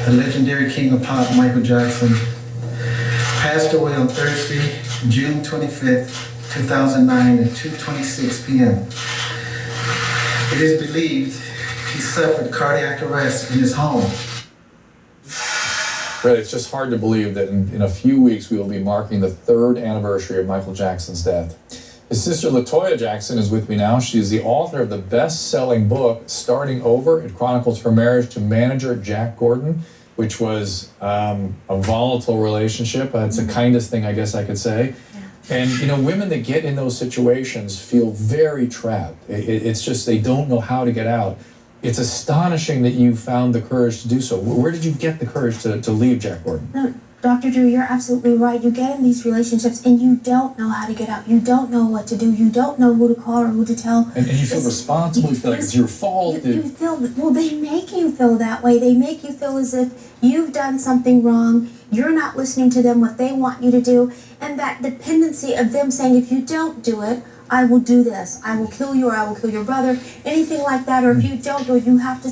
the legendary king of pop, Michael Jackson, passed away on Thursday, June 25th, 2009 at 2:26 p.m. It is believed he suffered cardiac arrest in his home. Right, it's just hard to believe that in a few weeks we will be marking the 3rd anniversary of Michael Jackson's death. His sister LaToya Jackson is with me now. She is the author of the best-selling book, Starting Over. It chronicles her marriage to manager Jack Gordon, which was a volatile relationship. It's the kindest thing I guess I could say. And, you know, women that get in those situations feel very trapped. It's just they don't know how to get out. It's astonishing that you found the courage to do so. Where did you get the courage to leave Jack Gordon? No, Dr. Drew, you're absolutely right. You get in these relationships and you don't know how to get out. You don't know what to do. You don't know who to call or who to tell. And you feel responsible. You feel like it's your fault. You feel, well, they make you feel that way. They make you feel as if you've done something wrong. You're not listening to them, what they want you to do. And that dependency of them saying, if you don't do it, I will do this. I will kill you, or I will kill your brother. Anything like that. Or if you don't do it, you have to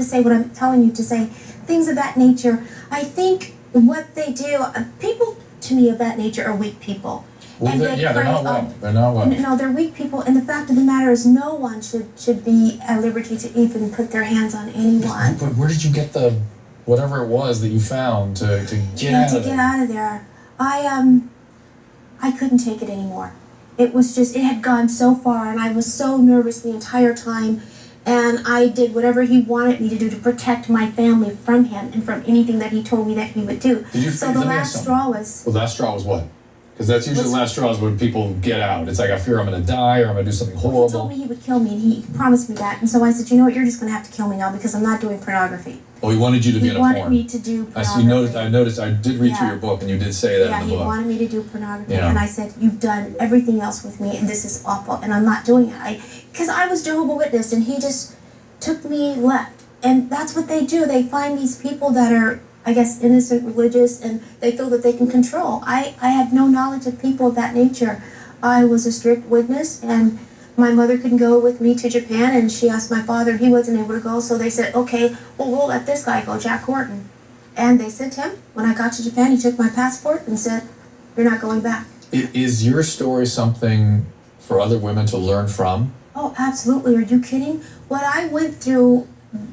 say what I'm telling you to say. Things of that nature. I think what they do, people to me of that nature are weak people. Well, they're not well. They're not well. No, they're weak people. And the fact of the matter is no one should be at liberty to even put their hands on anyone. But where did you get the whatever it was that you found to get out of there? To get out of there. I couldn't take it anymore. It was just, it had gone so far, and I was so nervous the entire time, and I did whatever he wanted me to do to protect my family from him and from anything that he told me that he would do. So the last straw was... Well, last straw was what? Because that's usually the last straw is when people get out. It's like, I fear I'm going to die or I'm going to do something horrible. He told me he would kill me, and he promised me that. And so I said, you know what, you're just going to have to kill me now because I'm not doing pornography. Oh, he wanted you to be in a porn. He wanted me to do pornography. I noticed, I did read through your book, and you did say that in the book. Yeah, he wanted me to do pornography, and I said, you've done everything else with me, and this is awful, and I'm not doing it. Because I was Jehovah's Witness, and he just took me left. And that's what they do. They find these people that are, I guess, innocent, religious, and they feel that they can control. I had no knowledge of people of that nature. I was a strict witness, and my mother couldn't go with me to Japan, and she asked my father, he wasn't able to go, so they said, okay, well, we'll let this guy go, Jack Gordon. And they sent him. When I got to Japan, he took my passport and said, you're not going back. Is your story something for other women to learn from? Oh, absolutely. Are you kidding? What I went through,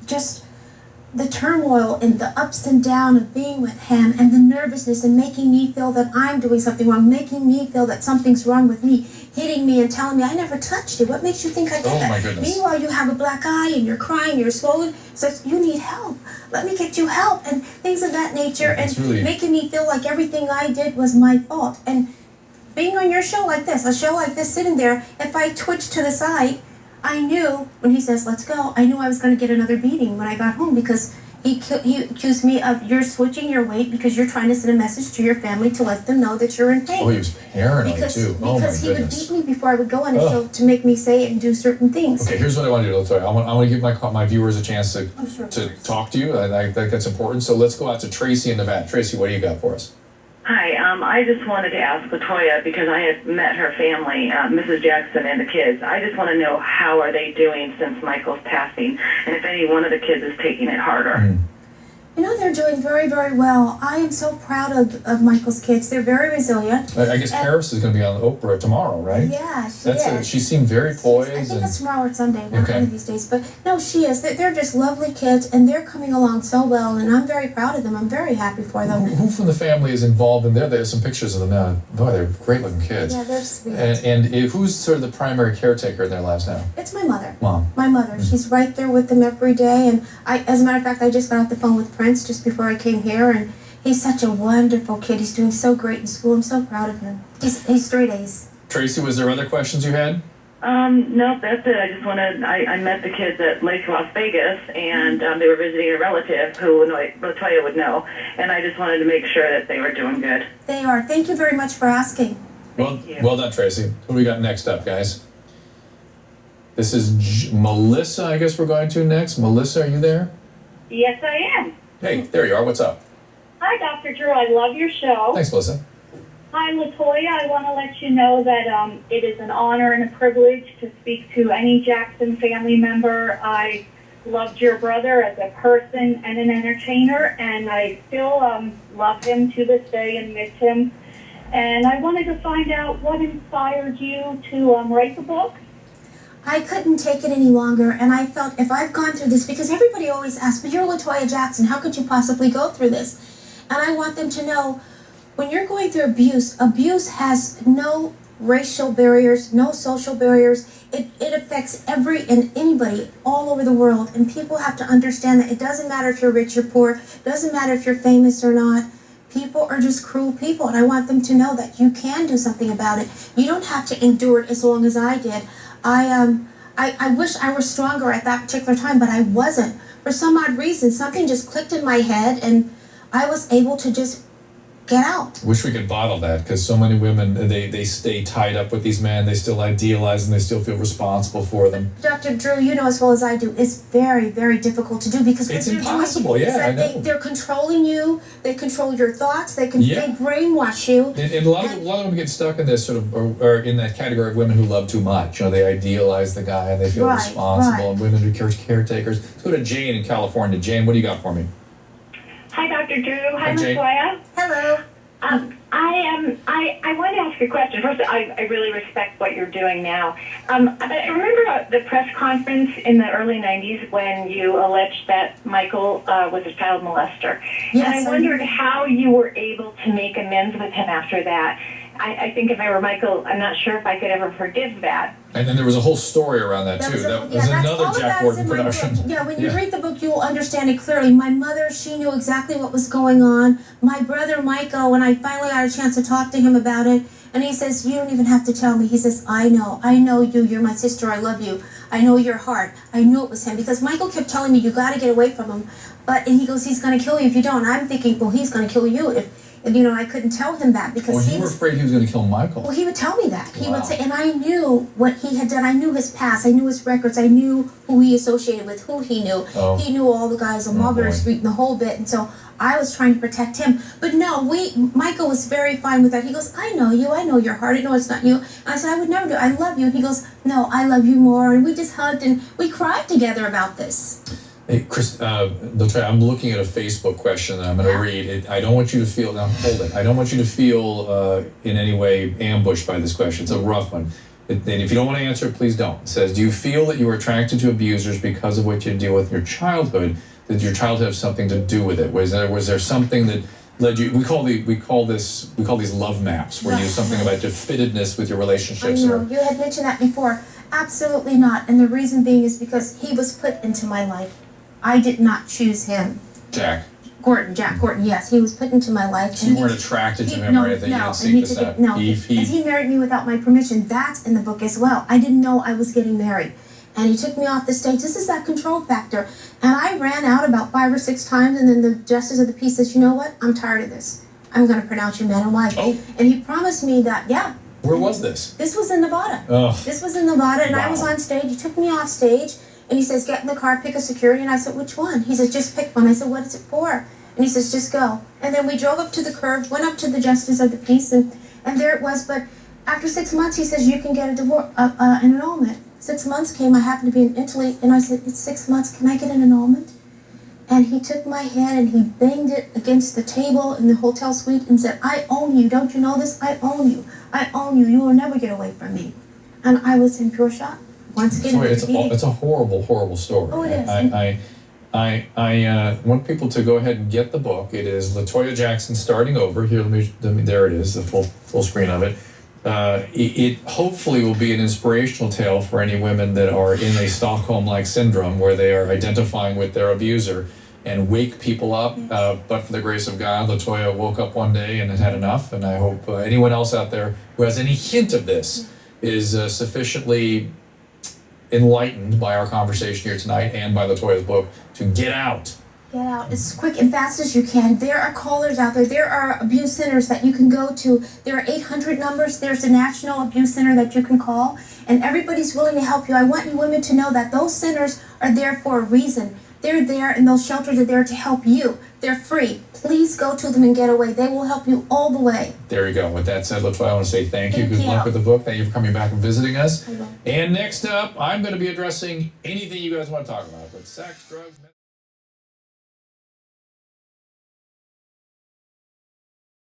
just the turmoil and the ups and downs of being with him and the nervousness and making me feel that I'm doing something wrong, making me feel that something's wrong with me, hitting me and telling me I never touched you. What makes you think I did that? Oh, my goodness. Meanwhile, you have a black eye and you're crying, you're swollen. So you need help. Let me get you help and things of that nature, and making me feel like everything I did was my fault. And being on your show like this, a show like this, sitting there, if I twitched to the side, I knew when he says, let's go, I knew I was going to get another beating when I got home, because he accused me of, you're switching your weight because you're trying to send a message to your family to let them know that you're in pain. Oh, he was paranoid too. Oh, my Because he would goodness. beat me before I would go on a show to make me say and do certain things. Okay, here's what I want to do, LaToya. I want to give my viewers a chance to talk to you. I think that's important. So let's go out to Tracy in Nevada. Tracy, what do you got for us? Hi, I just wanted to ask LaToya, because I had met her family, Mrs. Jackson and the kids. I just want to know, how are they doing since Michael's passing, and if any one of the kids is taking it harder. You know, they're doing very, very well. I am so proud of Michael's kids. They're very resilient. I guess Paris is going to be on Oprah tomorrow, right? Yeah, she is. She seemed very poised. I think it's tomorrow or Sunday, one of these days. But no, she is. They're just lovely kids, and they're coming along so well, and I'm very proud of them. I'm very happy for them. Who from the family is involved in there? There's some pictures of them now. Boy, they're great-looking kids. Yeah, they're sweet. And who's sort of the primary caretaker in their lives now? It's my mother. Mom. My mother. She's right there with them every day. And as a matter of fact, I just got off the phone with Prince just before I came here, and he's such a wonderful kid. He's doing so great in school. I'm so proud of him. He's straight A's. Tracy, was there other questions you had? No, that's it. I just wanted, I met the kids at Lake Las Vegas, and they were visiting a relative who LaToya would know, and I just wanted to make sure that they were doing good. They are. Thank you very much for asking. Well done, Tracy. What do we got next up, guys? This is Melissa, I guess we're going to next. Melissa, are you there? Yes, I am. Hey, there you are. What's up? Hi, Dr. Drew. I love your show. Thanks, Melissa. Hi, LaToya. I want to let you know that it is an honor and a privilege to speak to any Jackson family member. I loved your brother as a person and an entertainer, and I still love him to this day and miss him. And I wanted to find out what inspired you to write the book. I couldn't take it any longer, and I felt if I've gone through this, because everybody always asks, but you're LaToya Jackson, how could you possibly go through this? And I want them to know, when you're going through abuse, abuse has no racial barriers, no social barriers. It affects every and anybody all over the world, and people have to understand that it doesn't matter if you're rich or poor, it doesn't matter if you're famous or not. People are just cruel people, and I want them to know that you can do something about it. You don't have to endure it as long as I did. I wish I were stronger at that particular time, but I wasn't. For some odd reason, something just clicked in my head, and I was able to just get out. Wish we could bottle that, because so many women, they stay tied up with these men. They still idealize them. They still feel responsible for them. Dr. Drew, you know as well as I do, it's very, very difficult to do, because what It's they're impossible, doing is yeah, I that know. they're controlling you. They control your thoughts. They Yeah. brainwash you. And a lot of them get stuck in this sort of, or in that category of women who love too much. You know, they idealize the guy and they feel Right, responsible. right. And women who are caretakers. Let's go to Jane in California. Jane, what do you got for me? Hi, Dr. Drew. Hi, Hi, Jane. LaToya. Hello. I want to ask a question. First, I really respect what you're doing now. But I remember the press conference in the early 90s when you alleged that Michael was a child molester. Yes, and I wondered how you were able to make amends with him after that. I think if I were Michael, I'm not sure if I could ever forgive that. And then there was a whole story around that, too. That was another Jack Gordon production. Yeah, when you read the book, you will understand it clearly. My mother, she knew exactly what was going on. My brother, Michael, when I finally got a chance to talk to him about it, and he says, you don't even have to tell me. He says, I know you. You're my sister. I love you. I know your heart. I knew it was him, because Michael kept telling me, you got to get away from him. And he goes, he's going to kill you if you don't. I'm thinking, well, he's going to kill you if I couldn't tell him that, because Well, you were afraid he was going to kill Michael. Well, he would tell me that. He Wow. would say, and I knew what he had done. I knew his past. I knew his records. I knew who he associated with, who he knew. Oh. He knew all the guys on Mulberry boy. Street and the whole bit. And so I was trying to protect him. But no, Michael was very fine with that. He goes, I know you. I know your heart. I know it's not you. And I said, I would never do it. I love you. And he goes, no, I love you more. And we just hugged and we cried together about this. Hey, Chris, LaToya, I'm looking at a Facebook question that I'm going to read. I don't want you to feel, now hold it, I don't want you to feel in any way ambushed by this question. It's a rough one. And if you don't want to answer it, please don't. It says, do you feel that you were attracted to abusers because of what you deal with in your childhood? Did your childhood have something to do with it? Was there something that led you, we call these love maps, where you something about your fittedness with your relationships. I know, you had mentioned that before. Absolutely not. And the reason being is because he was put into my life. I did not choose him. Jack Gordon, yes, he was put into my life. So you weren't attracted to him or anything? You didn't seek this out? No, and he married me without my permission. That's in the book as well. I didn't know I was getting married. And he took me off the stage. This is that control factor. And I ran out about 5 or 6 times, and then the justice of the peace says, you know what? I'm tired of this. I'm going to pronounce you man and wife. Oh. And he promised me that, yeah. Where was this? This was in Nevada. Oh. This was in Nevada, and Wow. I was on stage. He took me off stage. And he says, get in the car, pick a security. And I said, which one? He says, just pick one. I said, what is it for? And he says, just go. And then we drove up to the curb, went up to the justice of the peace, and there it was. But after 6 months, he says, you can get a divorce, an annulment. 6 months came. I happened to be in Italy. And I said, it's 6 months. Can I get an annulment? And he took my hand and he banged it against the table in the hotel suite and said, I own you. Don't you know this? I own you. I own you. You will never get away from me. And I was in pure shock. Once again, It's a horrible, horrible story. Oh, it is. I want people to go ahead and get the book. It is LaToya Jackson Starting Over. Here, there it is, the full screen of it. It hopefully will be an inspirational tale for any women that are in a Stockholm-like syndrome where they are identifying with their abuser and wake people up. But for the grace of God, LaToya woke up one day and had enough. And I hope anyone else out there who has any hint of this is sufficiently enlightened by our conversation here tonight and by LaToya's book to get out. Get out as quick and fast as you can. There are callers out there. There are abuse centers that you can go to. There are 800 numbers. There's a national abuse center that you can call, and everybody's willing to help you. I want you women to know that those centers are there for a reason. They're there, and those shelters are there to help you. They're free. Please go to them and get away. They will help you all the way. There you go. With that said, LaToya, I want to say thank you. Thank Good you. luck with the book. Thank you for coming back and visiting us. I will. And next up, I'm going to be addressing anything you guys want to talk about, but sex, drugs,